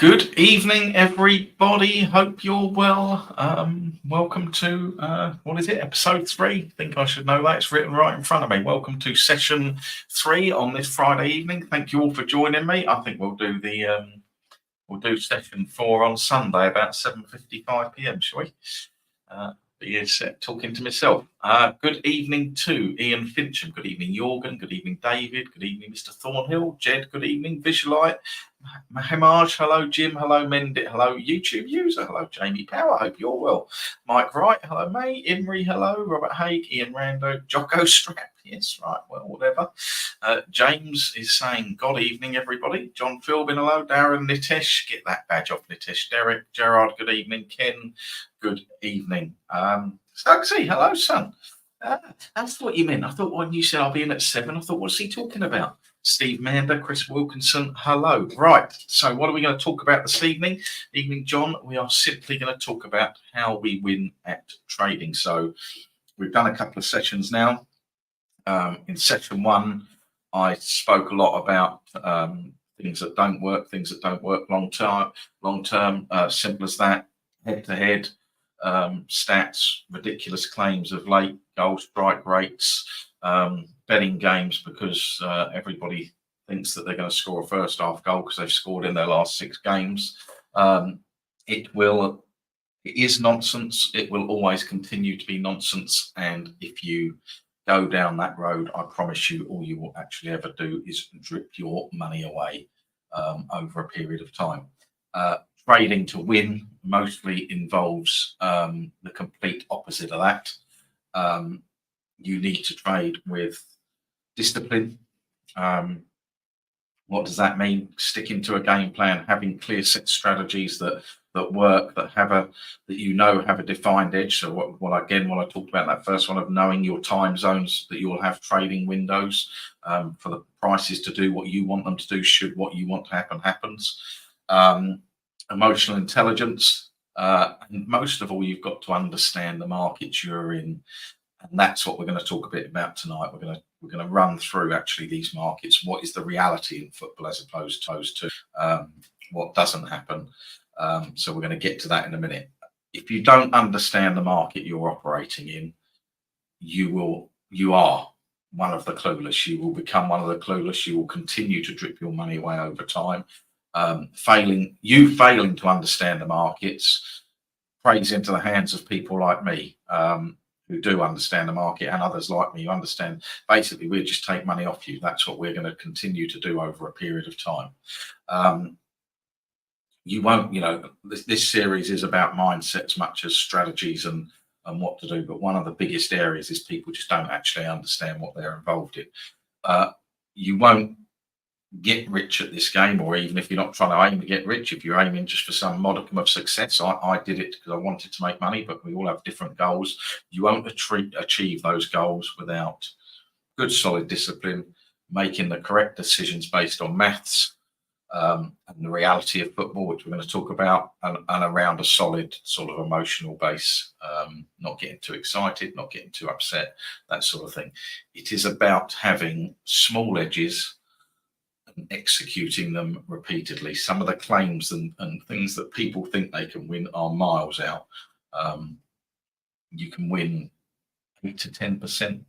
Good evening, everybody. Hope you're well. Welcome to what is it? Episode 3. I think I should know that. It's written right in front of me. Welcome to session 3 on this Friday evening. Thank you all for joining me. I think we'll do session 4 on Sunday about 7:55 p.m. Shall we? Be talking to myself. Good evening to Ian Fincham. Good evening, Jorgen. Good evening, David. Good evening, Mr. Thornhill. Jed. Good evening, Visualite. Mahamaj, hello, Jim, hello, Mendit, hello, YouTube user, hello, Jamie Power, hope you're well. Mike Wright, hello, May, Imri, hello, Robert Haig, Ian Rando, Jocko Strap, yes, right, well, whatever. James is saying, good evening, everybody. John Philbin, hello, Darren, Nitesh, get that badge off, Nitesh, Derek, Gerard, good evening, Ken, good evening. Stugsy, hello, son. That's what you meant. I thought when you said I'll be in at 7, I thought, what's he talking about? Steve Mander, Chris Wilkinson, hello. Right, so what are we going to talk about this evening? Evening, John. We are simply going to talk about how we win at trading. So we've done a couple of sessions now. In session 1, I spoke a lot about things that don't work long term, simple as that, head-to-head. Stats, ridiculous claims of late goal strike rates, betting games because everybody thinks that they're going to score a first half goal because they've scored in their last 6 games. It is nonsense. It will always continue to be nonsense. And if you go down that road, I promise you, all you will actually ever do is drip your money away over a period of time. Trading to win mostly involves the complete opposite of that. You need to trade with discipline. What does that mean? Sticking to a game plan, having clear set strategies that work, that have a defined edge. So what I talked about that first one of knowing your time zones, that you'll have trading windows for the prices to do what you want them to do should what you want to happen happens. Emotional intelligence, and most of all, you've got to understand the markets you're in, and that's what we're going to talk a bit about tonight. We're going to run through actually these markets. What is the reality in football as opposed to what doesn't happen? So we're going to get to that in a minute. If you don't understand the market you're operating in, you are one of the clueless. You will become one of the clueless. You will continue to drip your money away over time. Failing to understand the markets plays into the hands of people like me who do understand the market, and others like me who understand. Basically, we just take money off you. That's what we're going to continue to do over a period of time. You won't, this series is about mindset as much as strategies and what to do. But one of the biggest areas is people just don't actually understand what they're involved in. You won't get rich at this game, or even if you're not trying to aim to get rich, if you're aiming just for some modicum of success. I did it because I wanted to make money, but we all have different goals. You won't achieve those goals without good solid discipline, making the correct decisions based on maths and the reality of football, which we're going to talk about, and around a solid sort of emotional base, not getting too excited, not getting too upset, that sort of thing. It is about having small edges and executing them repeatedly. Some of the claims and things that people think they can win are miles out. You can win 8 to 10%, and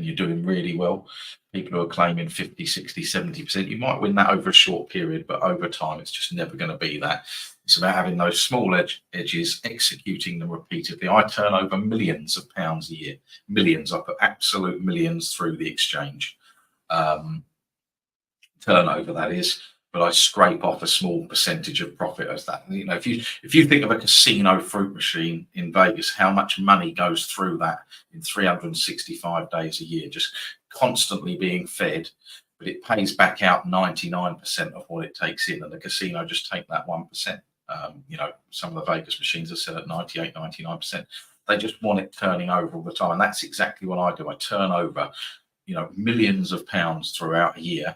you're doing really well. People who are claiming 50, 60, 70%, you might win that over a short period, but over time, it's just never going to be that. It's about having those small edges, executing them repeatedly. I turn over millions of pounds a year, millions. I put absolute millions through the exchange. Turnover, that is, but I scrape off a small percentage of profit as that. If you think of a casino fruit machine in Vegas, how much money goes through that in 365 days a year, just constantly being fed, but it pays back out 99% of what it takes in, and the casino just take that 1%. Some of the Vegas machines are set at 98, 99%. They just want it turning over all the time, and that's exactly what I do. I turn over, millions of pounds throughout a year.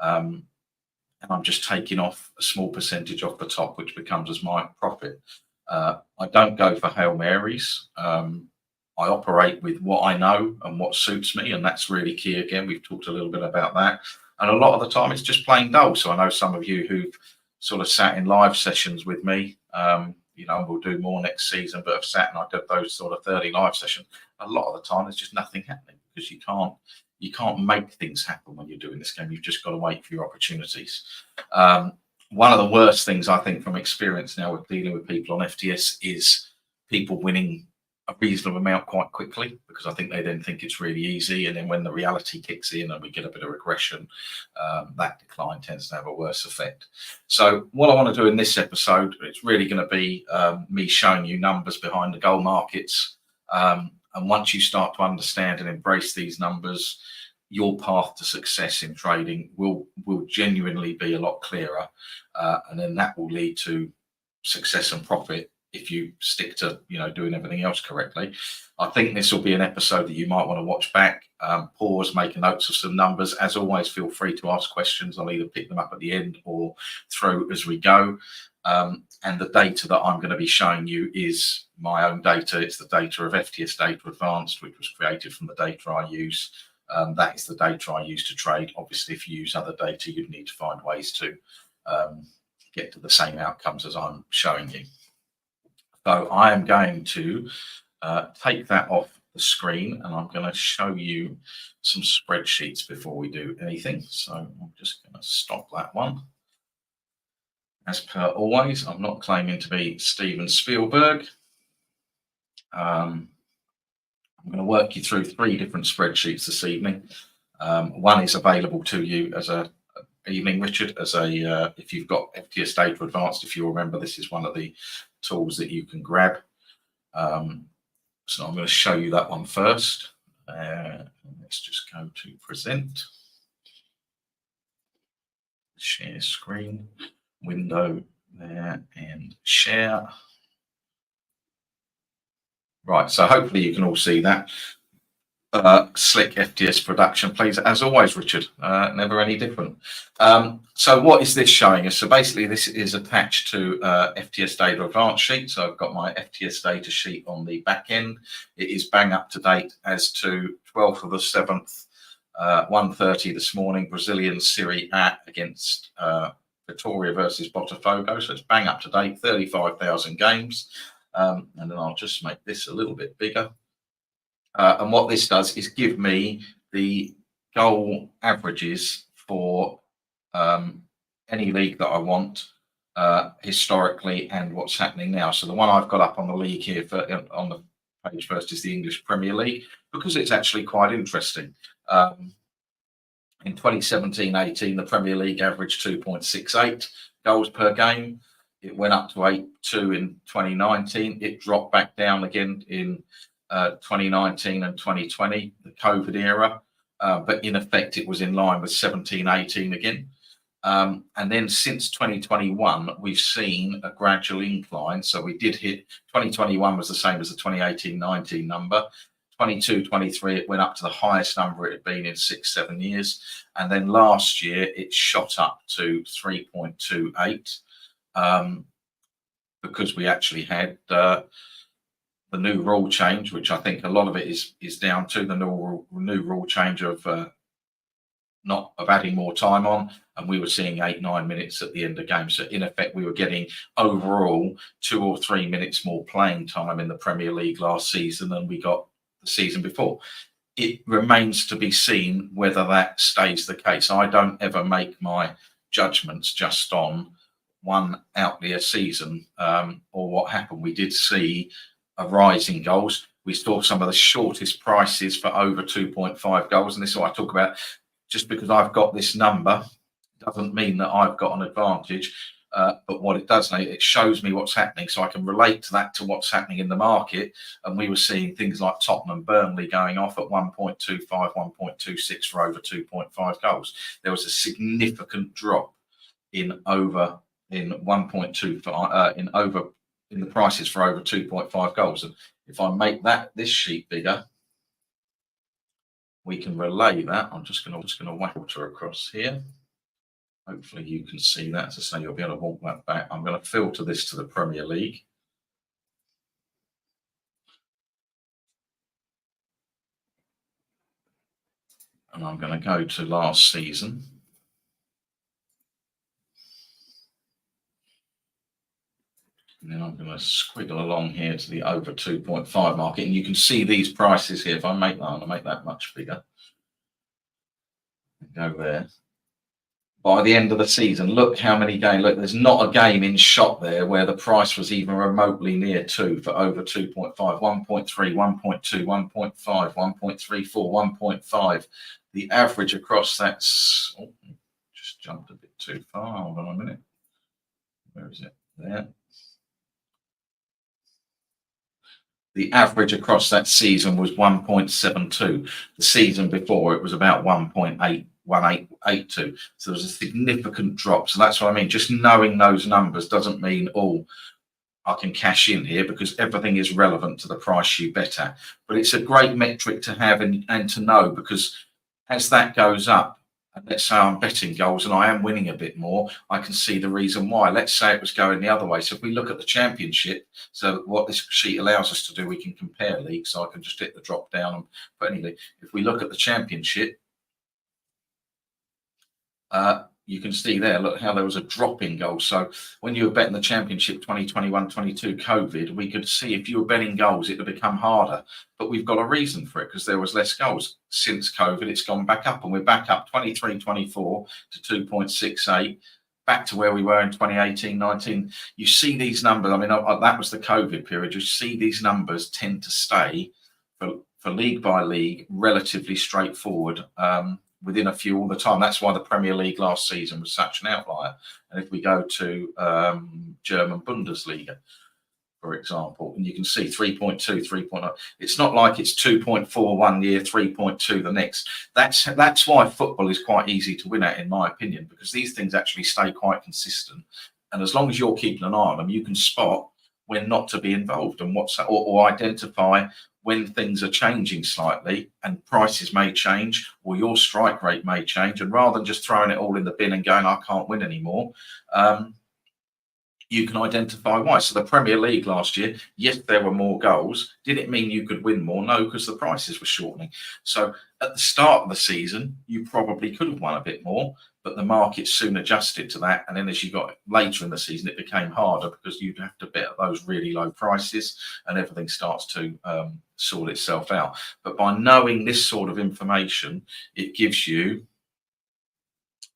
And I'm just taking off a small percentage off the top, which becomes as my profit. I don't go for Hail Marys. I operate with what I know and what suits me, and that's really key. Again, we've talked a little bit about that. And a lot of the time, it's just plain dull. So I know some of you who've sort of sat in live sessions with me, we'll do more next season, but have sat and I did those sort of 30 live sessions. A lot of the time, there's just nothing happening because you can't make things happen when you're doing this game. You've just got to wait for your opportunities. One of the worst things I think from experience now with dealing with people on FTS is people winning a reasonable amount quite quickly, because I think they then think it's really easy, and then when the reality kicks in and we get a bit of regression, that decline tends to have a worse effect. So what I want to do in this episode, it's really going to be me showing you numbers behind the goal markets, and once you start to understand and embrace these numbers, your path to success in trading will genuinely be a lot clearer, and then that will lead to success and profit if you stick to doing everything else correctly. I think this will be an episode that you might want to watch back, pause, make notes of some numbers. As always, feel free to ask questions. I'll either pick them up at the end or through as we go. And the data that I'm going to be showing you is my own data. It's the data of FTS Data Advanced, which was created from the data I use. That is the data I use to trade. Obviously, if you use other data, you'd need to find ways to get to the same outcomes as I'm showing you. So I am going to take that off the screen, and I'm going to show you some spreadsheets before we do anything. So I'm just going to stop that one. As per always, I'm not claiming to be Steven Spielberg. I'm going to work you through 3 different spreadsheets this evening. One is available to you as a evening, Richard, as a if you've got FTS Data Advanced. If you remember, this is one of the tools that you can grab. So I'm going to show you that one first. Let's just go to present, share screen, window there, and share. Right, so hopefully you can all see that. Slick FTS production, please. As always, Richard, never any different. So what is this showing us? So basically this is attached to FTS Data Advanced sheet. So I've got my FTS data sheet on the back end. It is bang up to date as to 12th of the 7th, 1:30 this morning, Brazilian Serie A against Vitória versus Botafogo. So it's bang up to date, 35,000 games. And then I'll just make this a little bit bigger. And what this does is give me the goal averages for any league that I want historically and what's happening now. So the one I've got up on the league here on the page first is the English Premier League, because it's actually quite interesting. In 2017-18, the Premier League averaged 2.68 goals per game. It went up to 8.2 in 2019. It dropped back down again in 2019 and 2020, the COVID era, but in effect it was in line with 17-18 again. And then since 2021, we've seen a gradual incline. So we did hit 2021 was the same as the 2018-19 number. 22-23, it went up to the highest number it had been in 6-7 years. And then last year it shot up to 3.28 because we actually had the new rule change, which I think a lot of it is down to the new rule change of adding more time on, and we were seeing 8-9 minutes at the end of games. So in effect, we were getting overall 2 or 3 minutes more playing time in the Premier League last season than we got the season before. It remains to be seen whether that stays the case. I don't ever make my judgments just on one outlier season or what happened. We did see a rise in goals. We saw some of the shortest prices for over 2.5 goals, and this is what I talk about. Just because I've got this number doesn't mean that I've got an advantage, but what it does, it shows me what's happening, so I can relate to that to what's happening in the market. And we were seeing things like Tottenham, Burnley going off at 1.25, 1.26 for over 2.5 goals. There was a significant drop in 1.25 in the prices for over 2.5 goals. And if I make this sheet bigger, we can relay that. I'm just going to water across here. Hopefully you can see that. As I say, you'll be able to walk that back. I'm going to filter this to the Premier League. And I'm going to go to last season. And then I'm going to squiggle along here to the over 2.5 market, and you can see these prices here. If I make that, I'm going to make that much bigger. Go there. By the end of the season, look how many games. Look, there's not a game in shot there where the price was even remotely near 2 for over 2.5, 1.3, 1.2, 1.5, 1.34, 1.5. The average across that's just jumped a bit too far. Hold on a minute. Where is it? There. The average across that season was 1.72. The season before it was about 1.1882. So there's a significant drop. So that's what I mean. Just knowing those numbers doesn't mean, oh, I can cash in here, because everything is relevant to the price you bet at. But it's a great metric to have and to know, because as that goes up, and let's say I'm betting goals and I am winning a bit more, I can see the reason why. Let's say it was going the other way. So if we look at the championship, so what this sheet allows us to do, we can compare leagues. So I can just hit the drop down and put any league. If we look at the championship, you can see there, look how there was a drop in goals. So when you were betting the championship 2021-22 COVID, we could see if you were betting goals, it would become harder. But we've got a reason for it, because there was less goals. Since COVID, it's gone back up, and we're back up 23-24 to 2.68, back to where we were in 2018-19. You see these numbers. I mean, that was the COVID period. You see these numbers tend to stay for league by league relatively straightforward. Within a few all the time. That's why the Premier League last season was such an outlier. And if we go to German Bundesliga, for example, and you can see 3.2, 3.9. It's not like it's 2.4 one year, 3.2 the next. That's why football is quite easy to win at, in my opinion, because these things actually stay quite consistent. And as long as you're keeping an eye on them, you can spot when not to be involved and or identify when things are changing slightly and prices may change, or your strike rate may change. And rather than just throwing it all in the bin and going, I can't win anymore, you can identify why. So the Premier League last year, yes, there were more goals. Did it mean you could win more? No, because the prices were shortening. So at the start of the season, you probably could have won a bit more, but the market soon adjusted to that. And then as you got later in the season, it became harder, because you'd have to bet at those really low prices, and everything starts to sort itself out. But by knowing this sort of information, it gives you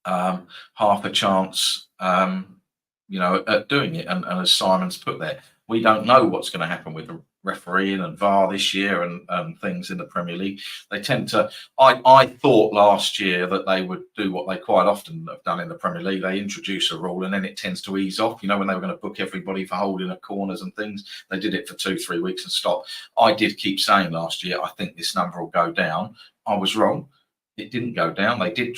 half a chance at doing it. And as Simon's put there, we don't know what's going to happen with the refereeing and VAR this year and things in the Premier League. They tend to, I thought last year that they would do what they quite often have done in the Premier League. They introduce a rule and then it tends to ease off. When they were going to book everybody for holding at corners and things, they did it for 2-3 weeks and stopped. I did keep saying last year, I think this number will go down. I was wrong. It didn't go down. They did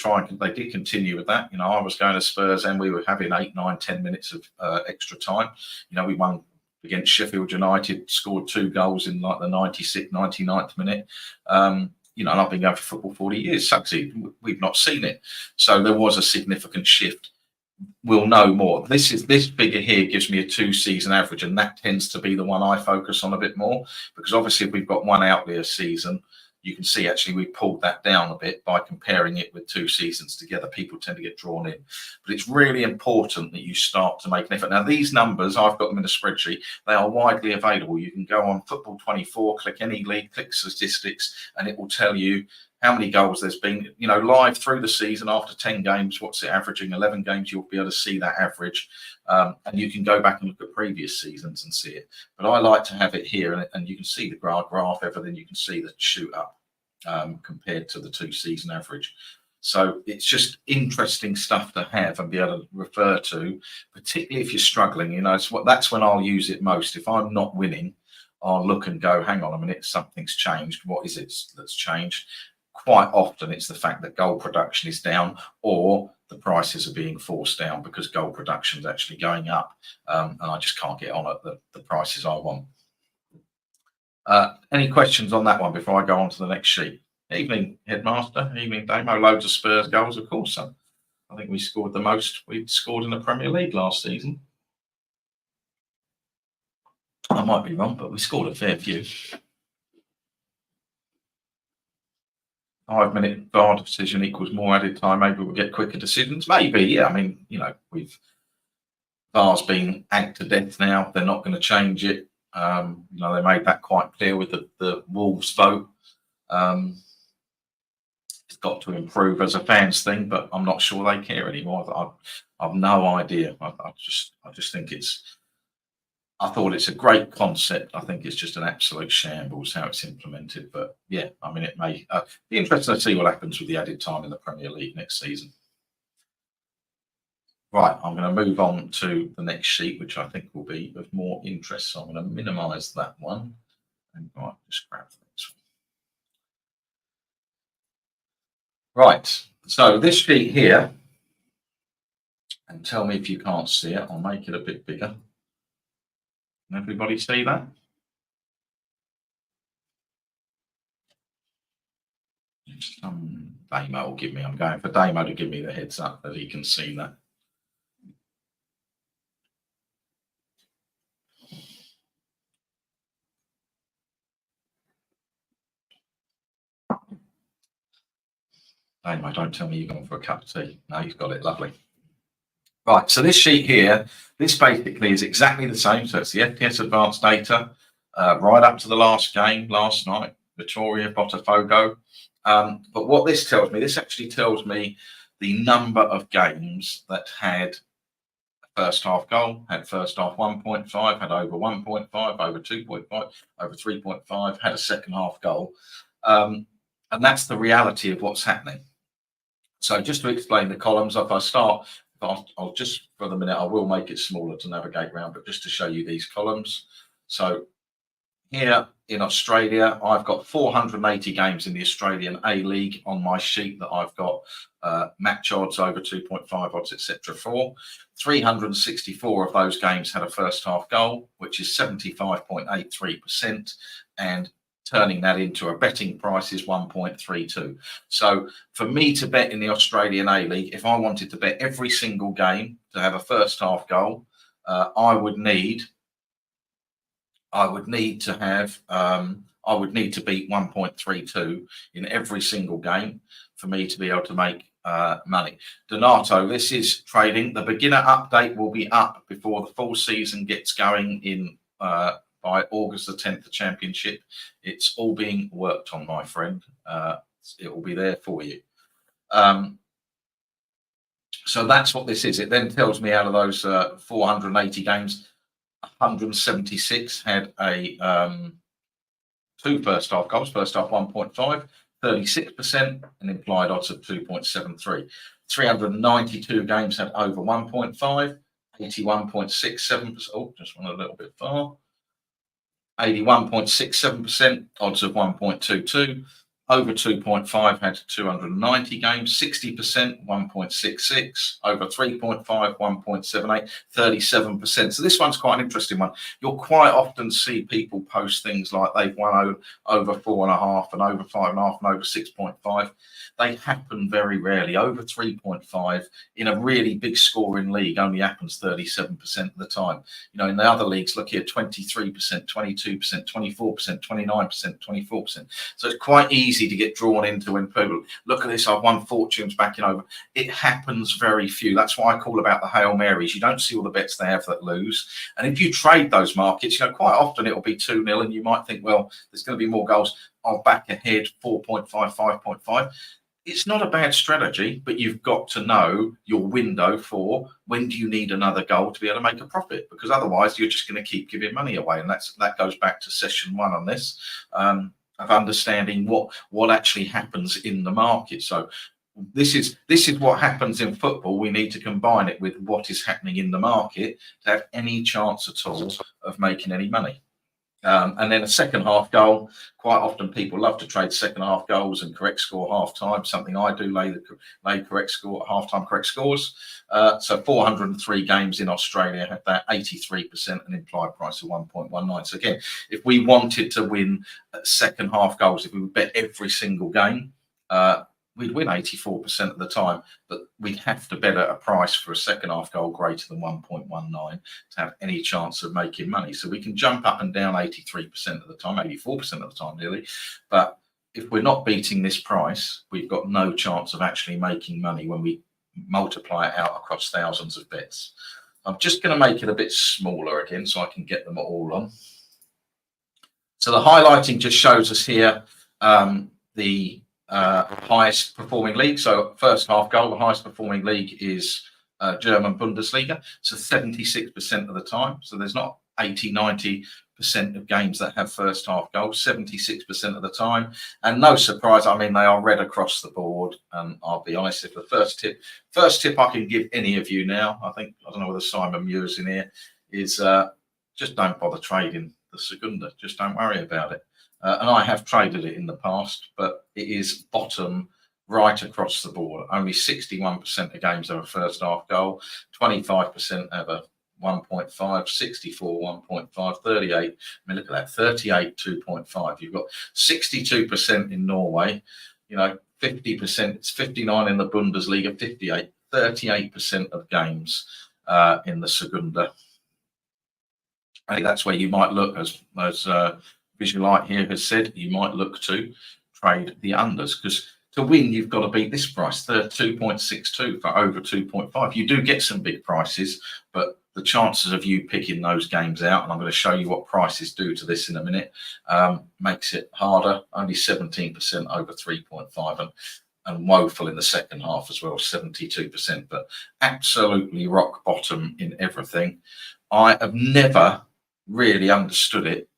continue with that. I was going to Spurs and we were having 8, 9, 10 minutes of extra time. We won against Sheffield United, scored 2 goals in like the 96th, 99th minute. And I've been going for football 40 years. Succeed. We've not seen it. So there was a significant shift. We'll know more. This figure here gives me a 2-season average, and that tends to be the one I focus on a bit more, because obviously if we've got one outlier season, you can see actually we pulled that down a bit by comparing it with 2 seasons together. People tend to get drawn in. But it's really important that you start to make an effort. Now, these numbers, I've got them in a spreadsheet. They are widely available. You can go on Football 24, click any league, click statistics, and it will tell you how many goals there's been, live through the season. After 10 games, what's it averaging? 11 games, you'll be able to see that average. And you can go back and look at previous seasons and see it. But I like to have it here, and you can see the graph, everything. You can see the shoot up compared to the 2-season average. So it's just interesting stuff to have and be able to refer to, particularly if you're struggling. That's when I'll use it most. If I'm not winning, I'll look and go, hang on a minute, something's changed. What is it that's changed? Quite often it's the fact that goal production is down, or the prices are being forced down because goal production is actually going up, and I just can't get on at the prices I want. Any questions on that one before I go on to the next sheet? Evening, Headmaster. Evening, Damo. Loads of Spurs goals, of course. I think we scored the most we'd scored in the Premier League last season. I might be wrong, but we scored a fair few. 5-minute VAR decision equals more added time. Maybe we'll get quicker decisions. Maybe, yeah. I mean, VAR's been anked to death now. They're not going to change it. They made that quite clear with the Wolves vote. It's got to improve as a fans thing, but I'm not sure they care anymore. I've no idea. I just think I thought it's a great concept. I think it's just an absolute shambles how it's implemented. But yeah, I mean, it may be interesting to see what happens with the added time in the Premier League next season. Right, I'm going to move on to the next sheet, which I think will be of more interest. So I'm going to minimise that one and just grab the next one. Right, so this sheet here, and tell me if you can't see it. I'll make it a bit bigger. Can everybody see that? Damo will give me. I'm going for Damo to give me the heads up that he can see that. Damo, don't tell me you're going for a cup of tea. No, you've got it. Lovely. Right, so this sheet here, this basically is exactly the same. So it's the FPS advanced data right up to the last game last night, Vitória, Botafogo. But what this tells me, this actually tells me the number of games that had a first half goal, had first half 1.5, had over 1.5, over 2.5, over 3.5, had a second half goal. And that's the reality of what's happening. So just to explain the columns, if I start, I'll just for the minute, I will make it smaller to navigate around, but just to show you these columns. So here in Australia, I've got 480 games in the Australian A-League on my sheet that I've got match odds over 2.5 odds, etc. for. 364 of those games had a first half goal, which is 75.83%, and turning that into a betting price is 1.32. So for me to bet in the Australian A-League, if I wanted to bet every single game to have a first half goal, I would need to beat 1.32 in every single game for me to be able to make money. Donato, this is trading. The beginner update will be up before the full season gets going in by August the 10th, the championship. It's all being worked on, my friend. It will be there for you. So that's what this is. It then tells me out of those 480 games, 176 had a two first half goals, first half 1.5, 36%, an implied odds of 2.73. 392 games had over 1.5, 81.67%. Oh, just went a little bit far. 81.67%, odds of 1.22. Over 2.5 had 290 games, 60%, 1.66. Over 3.5, 1.78, 37%. So this one's quite an interesting one. You'll quite often see people post things like they've won over 4.5 and over 5.5 and over 6.5. They happen very rarely. Over 3.5 in a really big scoring league only happens 37% of the time. You know, in the other leagues, look here, 23%, 22%, 24%, 29%, 24%. So it's quite easy to get drawn into when people look at this. I've won fortunes backing over. It happens very few. That's why I call about the Hail Marys. You don't see all the bets they have that lose. And if you trade those markets, you know, quite often it'll be 2-0 and you might think, well, there's going to be more goals. I'll back ahead 4.5, 5.5. It's not a bad strategy, but you've got to know your window for when do you need another goal to be able to make a profit, because otherwise you're just going to keep giving money away. And that goes back to session 1 on this, of understanding what actually happens in the market. So this is what happens in football. We need to combine it with what is happening in the market to have any chance at all of making any money. And then a second half goal. Quite often people love to trade second half goals and correct score half time. Something I do, lay correct score, half time correct scores. So 403 games in Australia had that, 83%, an implied price of 1.19. So again, if we wanted to win second half goals, if we would bet every single game, we'd win 84% of the time, but we'd have to bet at a price for a second half goal greater than 1.19 to have any chance of making money. So we can jump up and down 83% of the time, 84% of the time nearly. But if we're not beating this price, we've got no chance of actually making money when we multiply it out across thousands of bets. I'm just going to make it a bit smaller again so I can get them all on. So the highlighting just shows us here the highest performing league. So first half goal, the highest performing league is German Bundesliga. So 76% of the time. So there's not 80-90% of games that have first half goals, 76% of the time. And no surprise, I mean, they are red across the board. And I'll be honest, if the first tip I can give any of you now, I don't know whether Simon Muir's in here, is just don't bother trading the Segunda. Just don't worry about it. And I have traded it in the past, but it is bottom right across the board. Only 61% of games have a first half goal, 25% have a 1.5, 64 1.5, 38. I mean, look at that, 38 2.5. You've got 62% in Norway, 50%, it's 59 in the Bundesliga, 58, 38% of games in the Segunda. I think that's where you might look, as Visualite here has said, you might look to trade the unders, because to win, you've got to beat this price, 2.62 for over 2.5. You do get some big prices, but the chances of you picking those games out, and I'm going to show you what prices do to this in a minute, makes it harder. Only 17% over 3.5, and woeful in the second half as well, 72%, but absolutely rock bottom in everything. I have never really understood it.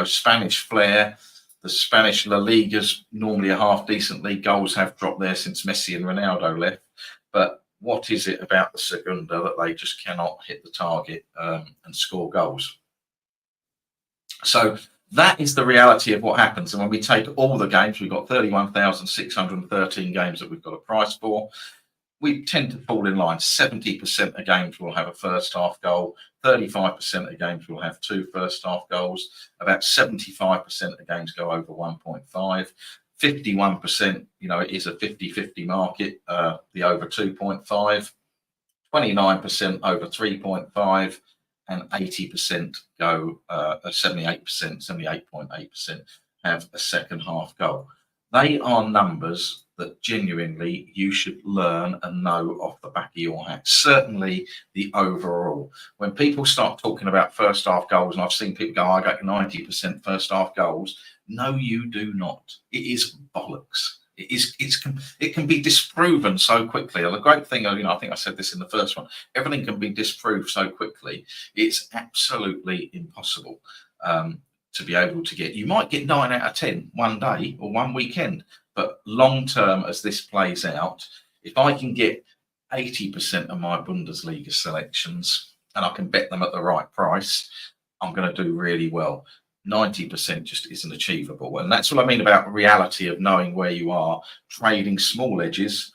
Spanish flair, the Spanish La Liga's normally a half decent league. Goals have dropped there since Messi and Ronaldo left. But what is it about the Segunda that they just cannot hit the target and score goals? So that is the reality of what happens. And when we take all the games, we've got 31,613 games that we've got a price for. We tend to fall in line. 70% of games will have a first half goal. 35% of games will have 2 first half goals. About 75% of games go over 1.5. 51%, it is a 50-50 market, the over 2.5. 29% over 3.5. And 80% go, 78%, 78.8% have a second half goal. They are numbers that genuinely you should learn and know off the back of your hat. Certainly the overall. When people start talking about first half goals, and I've seen people go, I got 90% first half goals. No, you do not. It is bollocks. It can be disproven so quickly. And the great thing, I think I said this in the first one, everything can be disproved so quickly. It's absolutely impossible to be able to get. You might get 9 out of 10 one day or one weekend, but long term, as this plays out, if I can get 80% of my Bundesliga selections and I can bet them at the right price, I'm going to do really well. 90% just isn't achievable. And that's what I mean about reality of knowing where you are, trading small edges,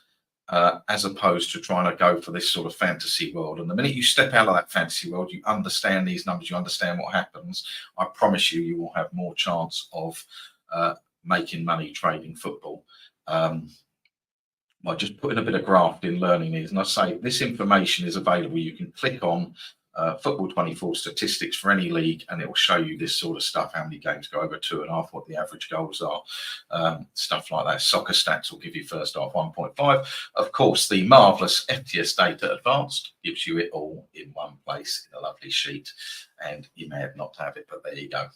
as opposed to trying to go for this sort of fantasy world. And the minute you step out of that fantasy world, you understand these numbers, you understand what happens. I promise you, you will have more chance of making money trading football. By just putting a bit of graft in learning these. And I say this information is available. You can click on Football 24 statistics for any league, and it will show you this sort of stuff, how many games go over 2.5, what the average goals are, stuff like that. Soccer Stats will give you first half 1.5. Of course, the marvellous FTS Data Advanced gives you it all in one place in a lovely sheet, and you may have not have it, but there you go.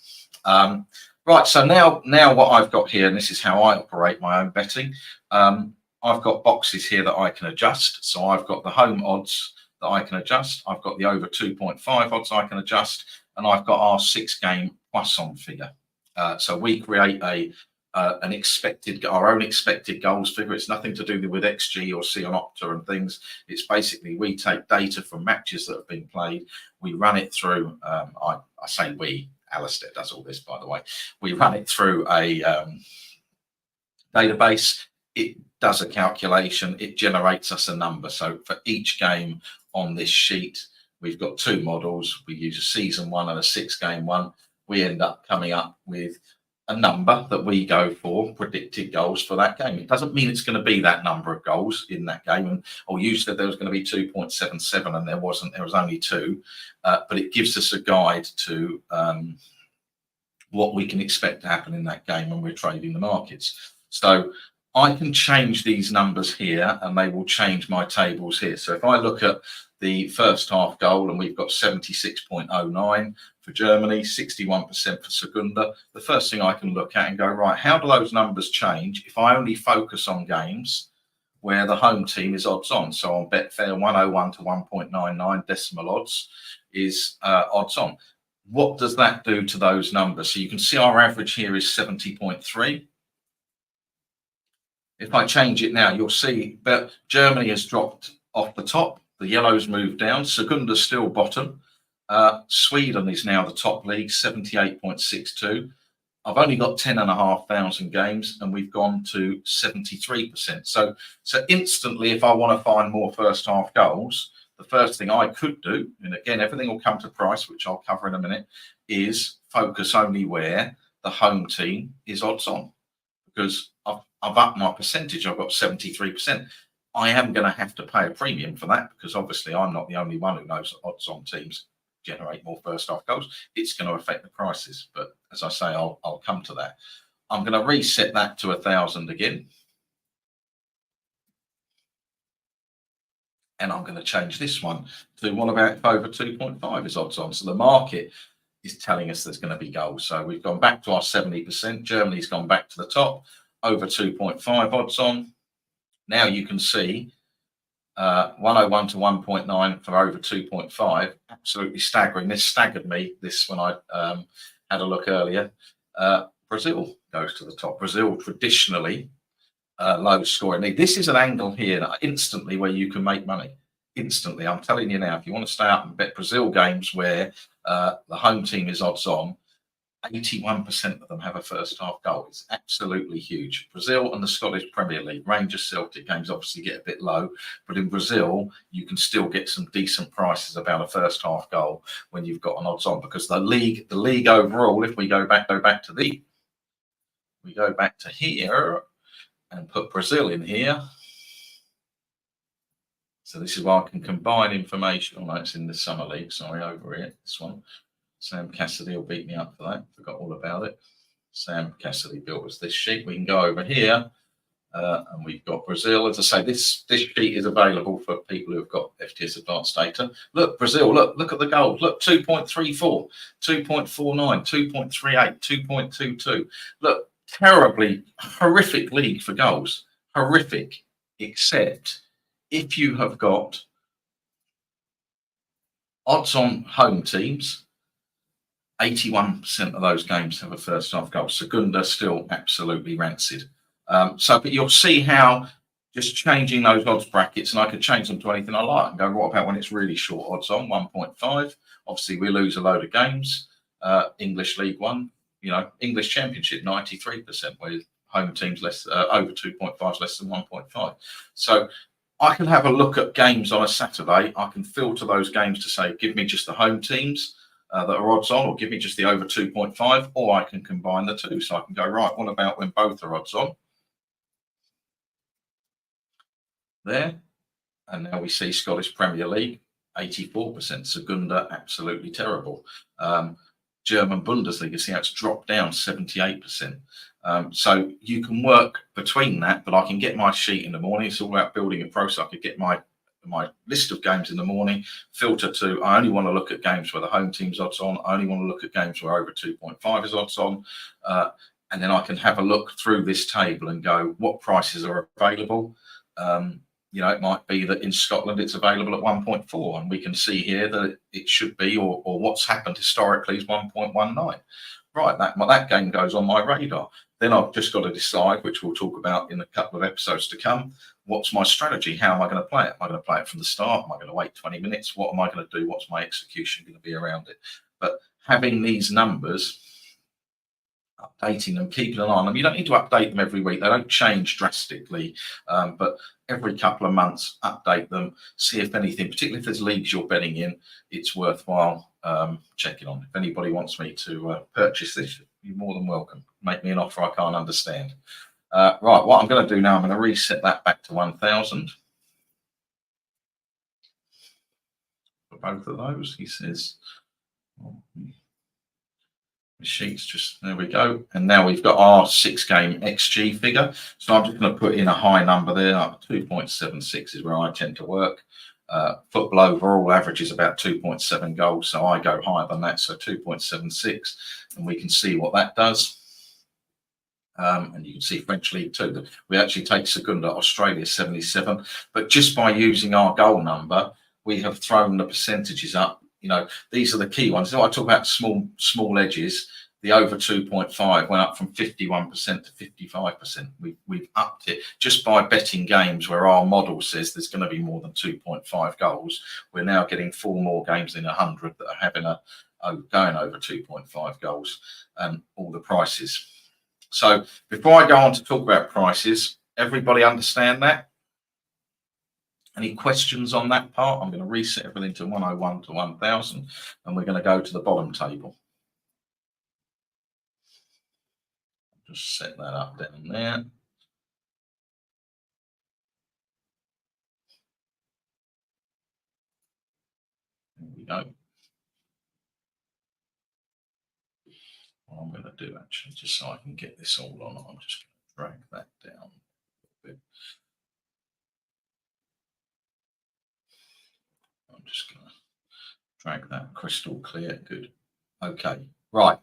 Right, so now what I've got here, and this is how I operate my own betting, I've got boxes here that I can adjust. So I've got the home odds that I can adjust. I've got the over 2.5 odds I can adjust, and I've got our 6-game Poisson figure. So we create our own expected goals figure. It's nothing to do with XG or C on Opta and things. It's basically we take data from matches that have been played. We run it through. I say we. Alistair does all this, by the way. We run it through a database. It does a calculation. It generates us a number. So for each game on this sheet, we've got 2 models. We use a season 1 and a 6-game one. We end up coming up with a number that we go for, predicted goals for that game. It doesn't mean it's going to be that number of goals in that game. And you said there was going to be 2.77 and there wasn't. There was only 2. But it gives us a guide to what we can expect to happen in that game when we're trading the markets. So I can change these numbers here and they will change my tables here. So if I look at the first half goal, and we've got 76.09 for Germany, 61% for Segunda. The first thing I can look at and go, right, how do those numbers change if I only focus on games where the home team is odds on? So on Betfair, 101 to 1.99 decimal odds is odds on. What does that do to those numbers? So you can see our average here is 70.3. If I change it now, you'll see that Germany has dropped off the top. The yellows moved down. Segunda's still bottom. Sweden is now the top league, 78.62. I've only got 10,500 games, and we've gone to 73%. So instantly, if I want to find more first half goals, the first thing I could do, and again, everything will come to price, which I'll cover in a minute, is focus only where the home team is odds on, because I've upped my percentage. I've got 73%. I am going to have to pay a premium for that, because obviously I'm not the only one who knows that odds on teams generate more first half goals. It's going to affect the prices, but as I say, I'll come to that. I'm going to reset that to 1,000 again, and I'm going to change this one to what about if over 2.5 is odds on. So the market is telling us there's going to be goals. So we've gone back to our 70%. Germany's gone back to the top, over 2.5 odds on. Now you can see 101 to 1.9 for over 2.5. Absolutely staggering. This staggered me, this, when I had a look earlier. Brazil goes to the top. Brazil traditionally low scoring. This is an angle here instantly where you can make money. Instantly. I'm telling you now, if you want to stay up and bet Brazil games where the home team is odds on, 81% of them have a first half goal. It's absolutely huge. Brazil and the Scottish Premier League, Rangers Celtic games obviously get a bit low, but in Brazil you can still get some decent prices about a first half goal when you've got an odds on, because the league overall, if we go back to here and put Brazil in here. So this is why I can combine information. Oh, it's in the Summer League. Sorry, over here, this one. Sam Cassidy will beat me up for that. Forgot all about it. Sam Cassidy built us this sheet. We can go over here, and we've got Brazil. As I say, this sheet is available for people who have got FTS Advanced Data. Look, Brazil. Look at the goals. Look, 2.34, 2.49, 2.38, 2.22. Look, terribly horrific league for goals. Horrific, except if you have got odds on home teams. 81% of those games have a first half goal. Segunda still absolutely rancid. But you'll see how just changing those odds brackets, and I could change them to anything I like and go, what about when it's really short odds on, 1.5? Obviously, we lose a load of games. English League One, English Championship, 93%, where home teams less over 2.5 is less than 1.5. So I can have a look at games on a Saturday. I can filter those games to say, give me just the home teams that are odds on, or give me just the over 2.5, or I can combine the two. So I can go, right, what about when both are odds on? There. And now we see Scottish Premier League, 84%. Segunda, absolutely terrible. German Bundesliga, see how it's dropped down 78%. So you can work between that, but I can get my sheet in the morning. It's all about building a process. I could get my list of games in the morning, filter to, I only want to look at games where the home team's odds on. I only want to look at games where over 2.5 is odds on. And then I can have a look through this table and go, what prices are available? It might be that in Scotland it's available at 1.4, and we can see here that it should be, or what's happened historically is 1.19. Right, that game goes on my radar. Then I've just got to decide, which we'll talk about in a couple of episodes to come, what's my strategy? How am I going to play it? Am I going to play it from the start? Am I going to wait 20 minutes? What am I going to do? What's my execution going to be around it? But having these numbers, updating them, keeping an eye on them. You don't need to update them every week. They don't change drastically, but every couple of months, update them, see if anything, particularly if there's leagues you're betting in, it's worthwhile checking on. If anybody wants me to purchase this, you're more than welcome. Make me an offer I can't understand. Right, what I'm going to do now, I'm going to reset that back to 1,000. For both of those, he says, the sheets just, there we go. And now we've got our 6-game XG figure. So I'm just going to put in a high number there, like 2.76 is where I tend to work. Football overall averages about 2.7 goals, so I go higher than that, so 2.76, and we can see what that does. And you can see French League 2. We actually take Segunda, Australia 77, but just by using our goal number, we have thrown the percentages up. You know, these are the key ones. I talk about small edges. The over 2.5 went up from 51% to 55%. We've upped it just by betting games where our model says there's going to be more than 2.5 goals. We're now getting 4 more games in 100 that are having going over 2.5 goals, and all the prices. So before I go on to talk about prices, everybody understand that? Any questions on that part? I'm going to reset everything to 101 to 1000, and we're going to go to the bottom table. Just set that up down there. There we go. What I'm going to do actually, just so I can get this all on, I'm just going to drag that down a bit. I'm just going to drag that crystal clear. Good. Okay. Right.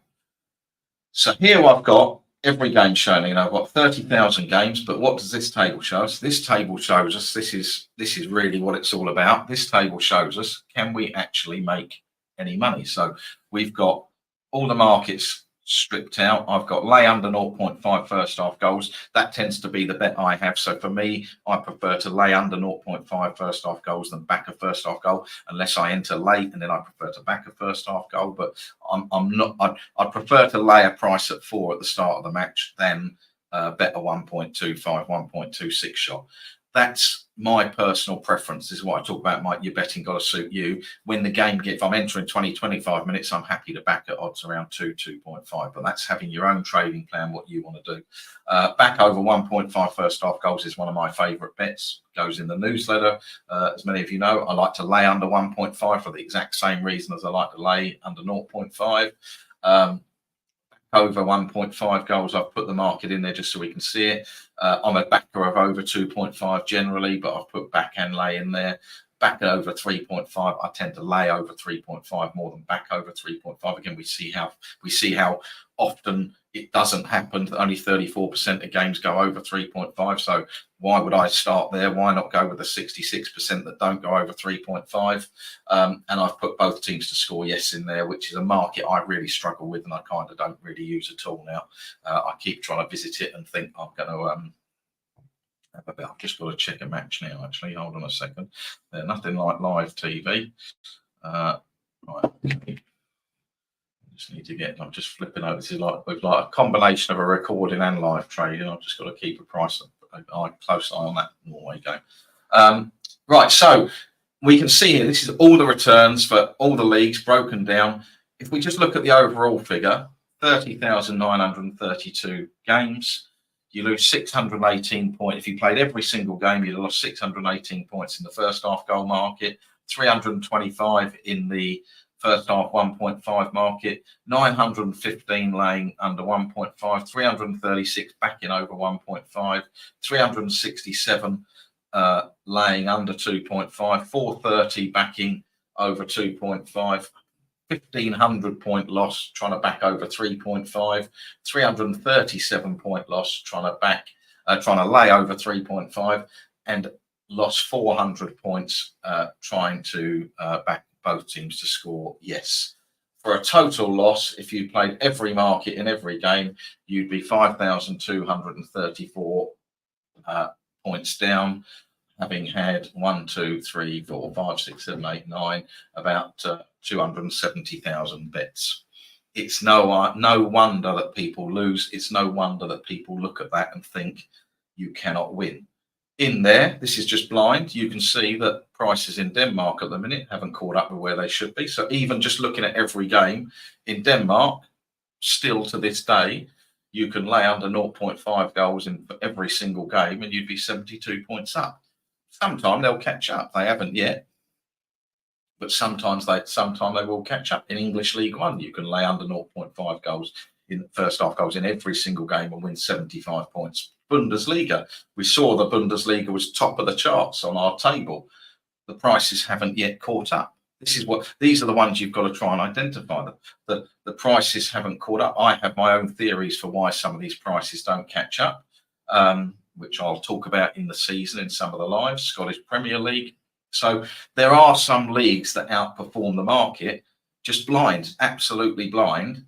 So here I've got every game shown. You know, I've got 30,000 games, but what does this table show us? This table shows us, this is really what it's all about. This table shows us, can we actually make any money? So we've got all the markets stripped out. I've got lay under 0.5 first half goals. That tends to be the bet I have. So for me, I prefer to lay under 0.5 first half goals than back a first half goal, unless I enter late, and then I prefer to back a first half goal. But I'd prefer to lay a price at 4 at the start of the match than bet a 1.25, 1.26 shot. That's my personal preference. This is what I talk about. Your betting got to suit you. When the game if I'm entering 20, 25 minutes, I'm happy to back at odds around 2, 2.5. But that's having your own trading plan, what you want to do. Back over 1.5 first half goals is one of my favourite bets. Goes in the newsletter. As many of you know, I like to lay under 1.5 for the exact same reason as I like to lay under 0.5. Over 1.5 goals, I've put the market in there just so we can see it. I'm a backer of over 2.5 generally, but I've put back and lay in there. Back over 3.5, I tend to lay over 3.5 more than back over 3.5. Again, we see how often it doesn't happen. Only 34% of games go over 3.5. So why would I start there? Why not go with the 66% that don't go over 3.5? And I've put both teams to score yes in there, which is a market I really struggle with and I kind of don't really use at all now. I keep trying to visit it and think I'm going to I've just got to check a match now, actually. Hold on a second. Nothing like live TV. Right, okay. Just need to get, I'm just flipping over. This is like a combination of a recording and live trading. I've just got to keep a close eye on that Norway game. Right, so we can see here, this is all the returns for all the leagues broken down. If we just look at the overall figure, 30,932 games. You lose 618 points. If you played every single game, you'd have lost 618 points in the first half goal market, 325 in the first half 1.5 market, 915 laying under 1.5, 336 backing over 1.5, 367 laying under 2.5, 430 backing over 2.5. 1,500 point loss trying to back over 3.5, 337 point loss trying to lay over 3.5, and lost 400 points trying to back both teams to score yes. For a total loss, if you played every market in every game, you'd be 5,234 points down, having had 1, 2, 3, 4, 5, 6, 7, 8, 9, about 270,000 bets. It's no wonder that people lose. It's no wonder that people look at that and think you cannot win. In there, this is just blind. You can see that prices in Denmark at the minute haven't caught up with where they should be. So even just looking at every game in Denmark, still to this day, you can lay under 0.5 goals in every single game and you'd be 72 points up. Sometime they'll catch up. They haven't yet, but sometime they will catch up. In English League One, you can lay under 0.5 goals in first half goals in every single game and win 75 points. Bundesliga, we saw the Bundesliga was top of the charts on our table. the prices haven't yet caught up. These are the ones you've got to try and identify. The prices haven't caught up. I have my own theories for why some of these prices don't catch up, which I'll talk about in the season in some of the lives. Scottish Premier League. So there are some leagues that outperform the market, just blind, absolutely blind.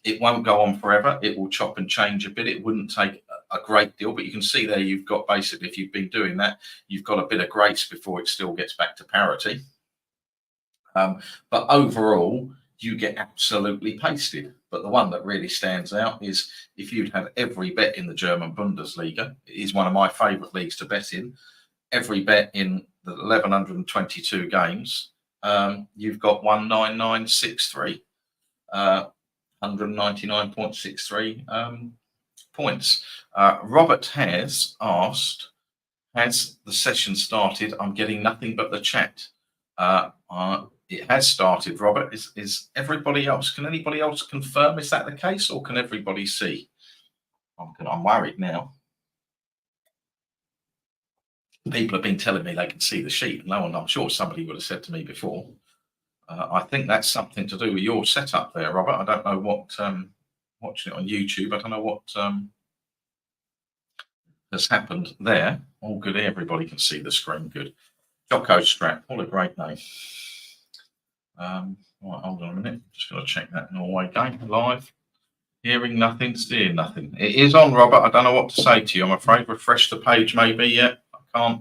It won't go on forever. It will chop and change a bit. It wouldn't take a great deal, but you can see there you've got basically, if you've been doing that, you've got a bit of grace before it still gets back to parity. But overall, you get absolutely pasted. But the one that really stands out is if you'd have every bet in the German Bundesliga, it is one of my favourite leagues to bet in, every bet in the 1,122 games, you've got 199.63, 199.63 points. Robert has asked, has the session started? I'm getting nothing but the chat. It has started, Robert. Is everybody else? Can anybody else confirm? Is that the case, or can everybody see? I'm worried now. People have been telling me they can see the sheet. No one, I'm sure somebody would have said to me before. I think that's something to do with your setup there, Robert. I don't know what, watching it on YouTube, I don't know what has happened there. All good. Everybody can see the screen. Good. Jocko Strap. What a great name. Right, hold on a minute. Just got to check that Norway game live. Hearing nothing, seeing nothing. It is on, Robert. I don't know what to say to you. I'm afraid. Refresh the page, maybe. Yeah, I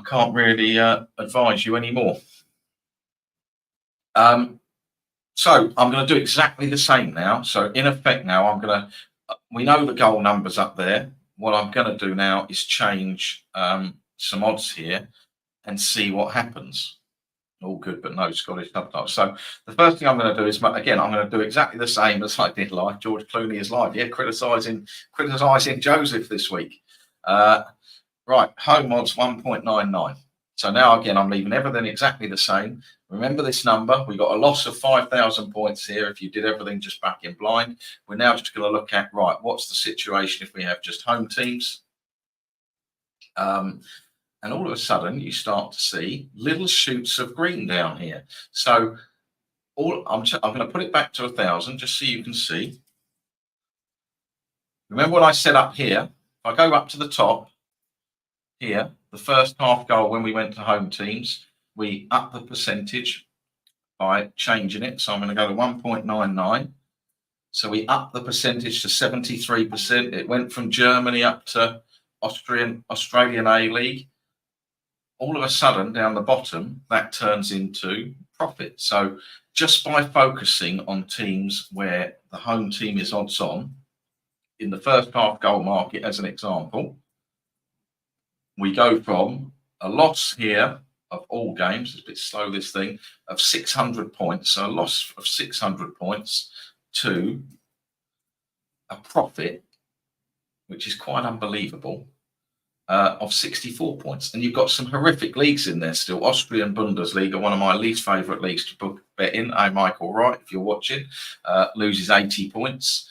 can't really advise you anymore. So I'm going to do exactly the same now. So in effect, now we know the goal numbers up there. What I'm going to do now is change some odds here and see what happens. All good, but no Scottish subtitles. So the first thing I'm going to do is, again, I'm going to do exactly the same as I did live. George Clooney is live. Yeah, criticising Joseph this week. Right, home odds 1.99. So now, again, I'm leaving everything exactly the same. Remember this number. We got a loss of 5,000 points here if you did everything just back in blind. We're now just going to look at, right, what's the situation if we have just home teams? And all of a sudden, you start to see little shoots of green down here. So I'm going to put it back to 1,000 just so you can see. Remember what I said up here? If I go up to the top here, the first half goal when we went to home teams, we upped the percentage by changing it. So I'm going to go to 1.99. So we upped the percentage to 73%. It went from Germany up to Australian A-League. All of a sudden, down the bottom, that turns into profit. So just by focusing on teams where the home team is odds on, in the first half goal market, as an example, we go from a loss here of all games, it's a bit slow, this thing, of 600 points, so a loss of 600 points to a profit, which is quite unbelievable, of 64 points. And you've got some horrific leagues in there still. Austrian Bundesliga, one of my least favourite leagues to bet in. Hey, Michael Wright, if you're watching, loses 80 points.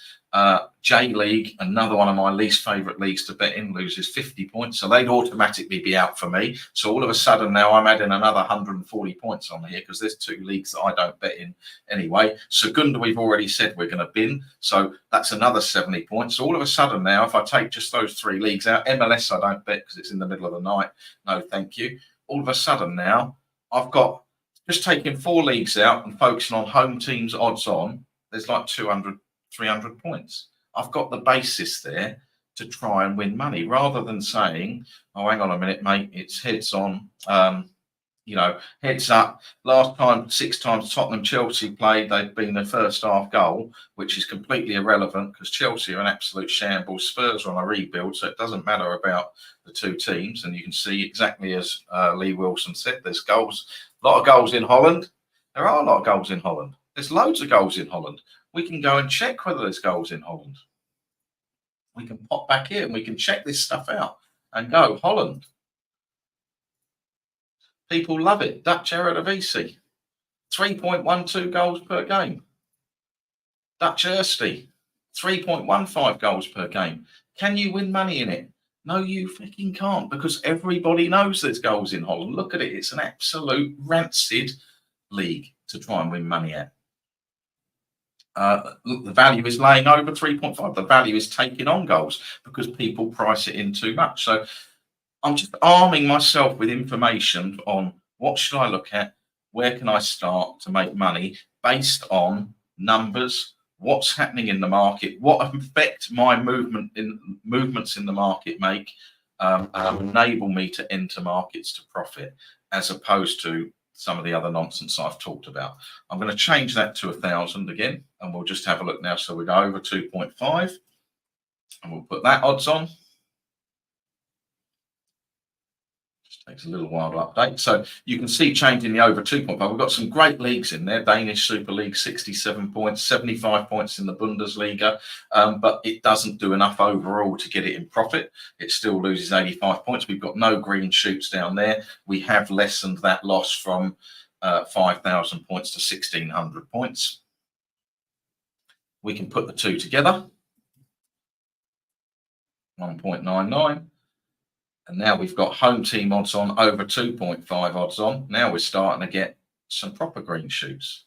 J-League, another one of my least favourite leagues to bet in, loses 50 points. So they'd automatically be out for me. So all of a sudden now I'm adding another 140 points on here because there's two leagues that I don't bet in anyway. Segunda, we've already said we're going to bin. So that's another 70 points. So all of a sudden now, if I take just those three leagues out, MLS I don't bet because it's in the middle of the night. No, thank you. All of a sudden now, I've got just taking four leagues out and focusing on home teams odds on. There's like 200, 300 points. I've got the basis there to try and win money rather than saying, oh, hang on a minute, mate, it's heads on, heads up. Last time, 6 times Tottenham Chelsea played, they've been the first half goal, which is completely irrelevant because Chelsea are an absolute shambles. Spurs are on a rebuild, so it doesn't matter about the two teams. And you can see exactly as Lee Wilson said, there's goals, a lot of goals in Holland. There are a lot of goals in Holland. There's loads of goals in Holland. We can go and check whether there's goals in Holland. We can pop back here and we can check this stuff out and go, Holland. People love it. Dutch Eredivisie, 3.12 goals per game. Dutch Erste, 3.15 goals per game. Can you win money in it? No, you fucking can't, because everybody knows there's goals in Holland. Look at it. It's an absolute rancid league to try and win money at. Look, the value is laying over 3.5. The value is taking on goals because people price it in too much. So I'm just arming myself with information on what should I look at, where can I start to make money based on numbers, what's happening in the market, what effect my movements in the market make, enable me to enter markets to profit, as opposed to some of the other nonsense I've talked about. I'm going to change that to 1,000 again, and we'll just have a look now. So we go over 2.5, and we'll put that odds on. Takes a little while to update. So you can see changing the over 2.5. We've got some great leagues in there. Danish Super League, 67 points, 75 points in the Bundesliga, but it doesn't do enough overall to get it in profit. It still loses 85 points. We've got no green shoots down there. We have lessened that loss from 5,000 points to 1,600 points. We can put the two together, 1.99. And now we've got home team odds on, over 2.5 odds on. Now we're starting to get some proper green shoots.